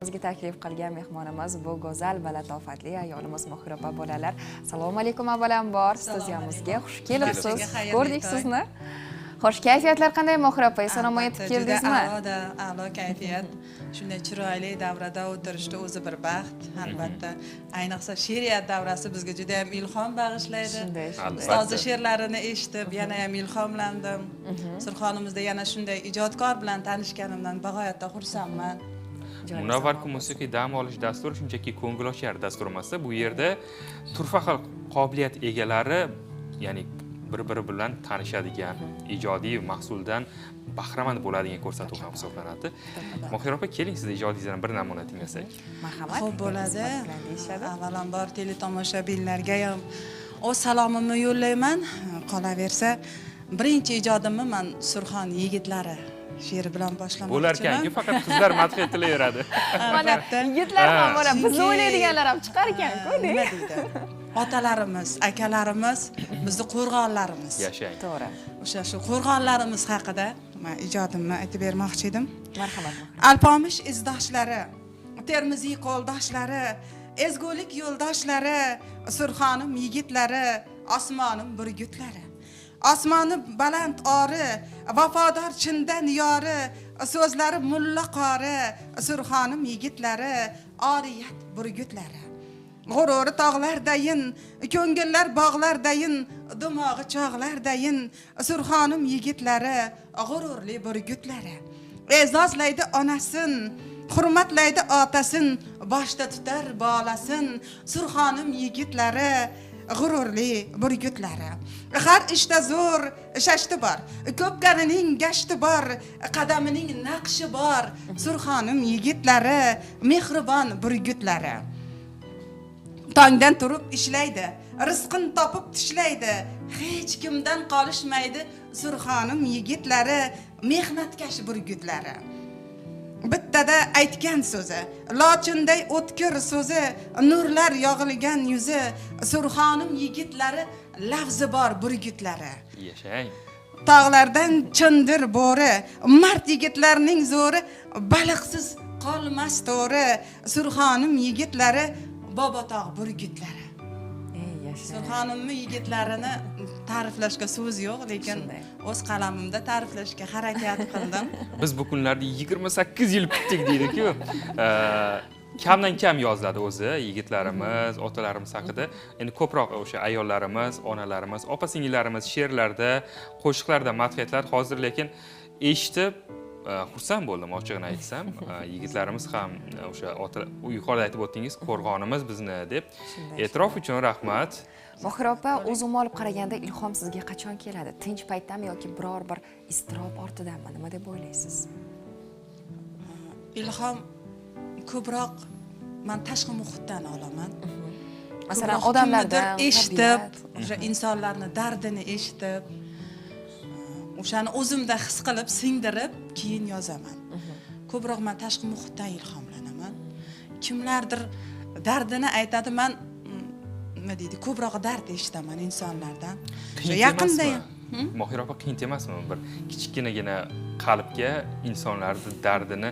Bizga taklif qilgan mehmonimiz bu go'zal va latofatli ayolimiz Mohira opa bolalar. Assalomu alaykum avvalambor. Studiyamizga xush kelibsiz. Ko'rdik sizni. Xo'sh, kayfiyatlar qanday Mohira opa? Eson-omon yetib keldingizmi? A'lo kayfiyat. Shunday chiroyli davrada o'tirishda o'zi bir baxt, albatta. Ayniqsa she'riyat davrasi bizga juda ham ilhom bag'ishlaydi. Ustozi she'rlarini eshitib, yana ham ilhomlandim. Surxonimizda yana shunday ijodkor bilan tanishganimdan bag'oyatda xursandman. Munavvar musiqiy dam olish dasturi shunchaki ko'ngilochar dastur emas. Bu yerda turfa xil qobiliyat egalari, ya'ni bir-biri bilan tanishadigan, ijodiy mahsuldan bahramand bo'ladigan ko'rsatuv ham hisoblanadi. Mohira opa, keling siz ijodingizdan bir namuna tinglasak. Marhamat. Xo'p bo'ladi. Avvalambor teletomoshabinlarga ham o'z salomimni yo'llayman. Qolaversa, birinchi ijodimni men Surxon yigitlari she'ri bilan boshlamoqchiman. Bo'larkanki, faqat qizlar madh etilaveradi. Mana yigitlar ham bor, bizni o'ylaydiganlar ham chiqar ekan-ku, nima deydi? Otalarimiz, akalarimiz, bizni qo'rg'onlarimiz. Yashang. To'g'ri. O'sha shu qo'rg'onlarimiz haqida men ijodimni aytib bermoqchi edim. Marhamat. Alpomish izdoshlari, Termiziy qo'ldoshlari, ezgulik yo'ldoshlari, Surxonim yigitlari, osmonim burgutlari. Osmoni baland ori, vafodor chindan yori, so'zlari mulla qori, Surxonim yigitlari, oriyat burgutlari. G'ururi tog'lardayin, ko'ngillar bog'lardayin, dumog'i chog'lardayin, Surxonim yigitlari, g'ururli burgutlari. E'zozlaydi onasin, hurmatlaydi otasin, boshda tutar bolasin, Surxonim yigitlari, g'ururli burgutlari. Har ishda zo'r shashti bor, ko'pkarining gashti bor, qadamining naqshi bor, Surxonim yigitlari, mehribon burgutlari. Tongdan turib ishlaydi, rizqin topib tishlaydi, hech kimdan qolishmaydi, Surxonim yigitlari, mehnatkash burgutlari. Bittada aytgan so'zi, lochinday o'tkir so'zi, nurlar yog'ilgan yuzi, Surxonim yigitlari, lafzi bor burgutlari. Yashang. Tog'lardan chindir bo'ri, mard yigitlarning zo'ri, baliqsiz qolmas to'ri, Surxonim yigitlari, Bobotog' burgutlari. Surxonimni yigitlarini ta'riflashga so'z yo'q, lekin o'z qalamimda ta'riflashga harakat qildim. Biz bu kunlarda 28 yil kutdik deydi-ku. Kamdan kam yoziladi o'zi yigitlarimiz, otalarimiz haqida. Endi ko'proq o'sha ayollarimiz, onalarimiz, opa-singillarimiz she'rlarda, qo'shiqlarda madh etiladi. Hozir lekin eshitib xursand bo'ldim, ochig'ini aytsam. Yigitlarimiz ham o'sha yuqorida aytib o'tdingiz, qo'rg'onimiz bizni deb. E'tirof uchun rahmat. Mohira opa, o'zim olib qaraganda ilhom sizga qachon keladi? Tinch paytdami yoki biror bir iztirob ortidanmi? Nima deb o'ylaysiz? Ilhom ko'proq men tashqi muhitdan olaman. Masalan, odamlardan eshitib, o'sha insonlarning dardini eshitib, o'shani o'zimda his qilib, singdirib, keyin yozaman. Ko'proq men tashqi muhitdan ilhomlanaman. Kimlardir dardini aytadi, men nima deydi, ko'proq dard eshitaman insonlardan. Yaqinda Mohira opa, qiyin emasmi bir kichkinagina qalbga insonlarning dardini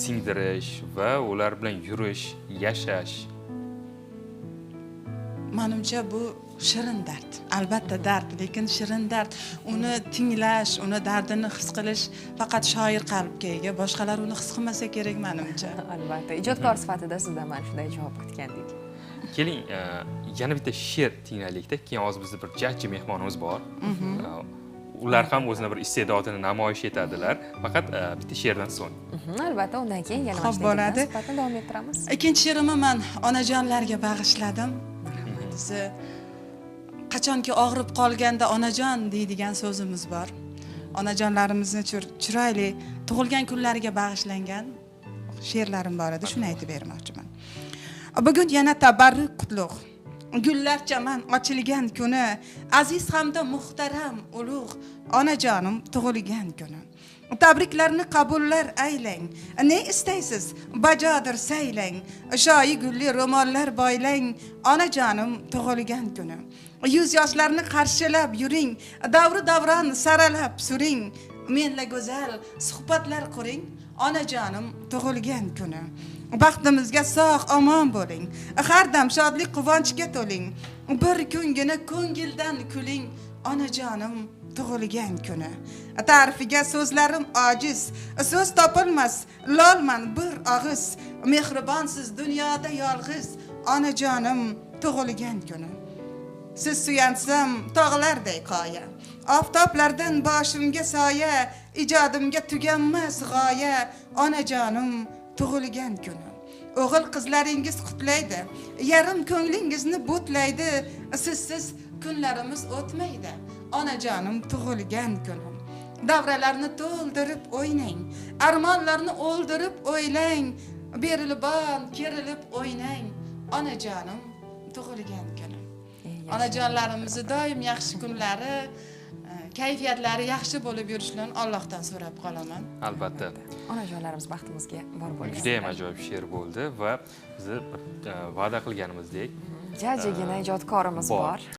singdirish va ular bilan yurish, yashash? Menimcha bu shirin dard. Albatta dard, lekin shirin dard. Uni tinglash, uni dardini his qilish faqat shoir qalbga ega, boshqalar uni his qilmasa kerak menimcha. Albatta, ijodkor sifatida sizdan mana shunday javob kutgandik. Keling, yana bitta she'r tinglaylik-da. Keyin hozir bizda bir jajji mehmonimiz bor. Ular ham o'zini bir iste'dodini namoyish etadilar. Faqat bitta she'rdan so'ng. Albatta, undan keyin yana Xo'p bo'ladi. suhbatni davom ettiramiz. Ikkinchi she'rimni men onajonlarga bag'ishladim. Bizni qachonki og'rib qolganda onajon deydigan so'zimiz bor. Onajonlarimizni chiroyli tug'ilgan kunlariga bag'ishlangan she'rlarim bor edi, shuni aytib bermoqchiman. Bugun yana tabarruk qutlug', gullarchaman ochilgan kuni, aziz hamda muhtaram ulug' onajonim tug'ilgan kuni. Tabriklarni qabullar aylang, ne istaysiz bajodir saylang, shoyi gulli ro'mollar boylang, onajonim tug'ilgan kuni. Yuz yoshlarni qarshilab yuring, davri davron saralab suring, menla go'zal suhbatlar quring, onajonim tug'ilgan kuni. baxtimizga sog' omon bo'ling, har dam shodlik quvonchga to'ling, bir kungina ko'ngildan kuling, onajonim tug'ilgan kuni. Ta'rifiga so'zlarim ojiz, so'z topilmas, lolman bir og'iz, mehribonsiz dunyoda yolg'iz, onajonim tug'ilgan kuni. Siz suyansam tog'larday qoya, oftoblardan boshimga soya, ijodimga tuganmas g'oya, onajonim tug'ilgan kuni. O'g'il qizlaringiz qutlaydi, yarim ko'nglingizni butlaydi, sizsiz kunlarimiz o'tmaydi, onajonim tug'ilgan kuni. Davralarni to'ldirib o'ynang, armonlarni o'ldirib o'ylang, berilibon kerilib o'ynang, onajonim tug'ilgan kuni. Onajonlarimizni doim yaxshi kunlari, kayfiyatlari yaxshi bo'lib yurishlarini Allohdan so'rab qolaman. Albatta. Onajonlarimiz baxtimizga bor bo'lsin. Juda ham ajoyib she'r bo'ldi va biz va'da qilganimizdek jajjigina ijodkorimiz bor.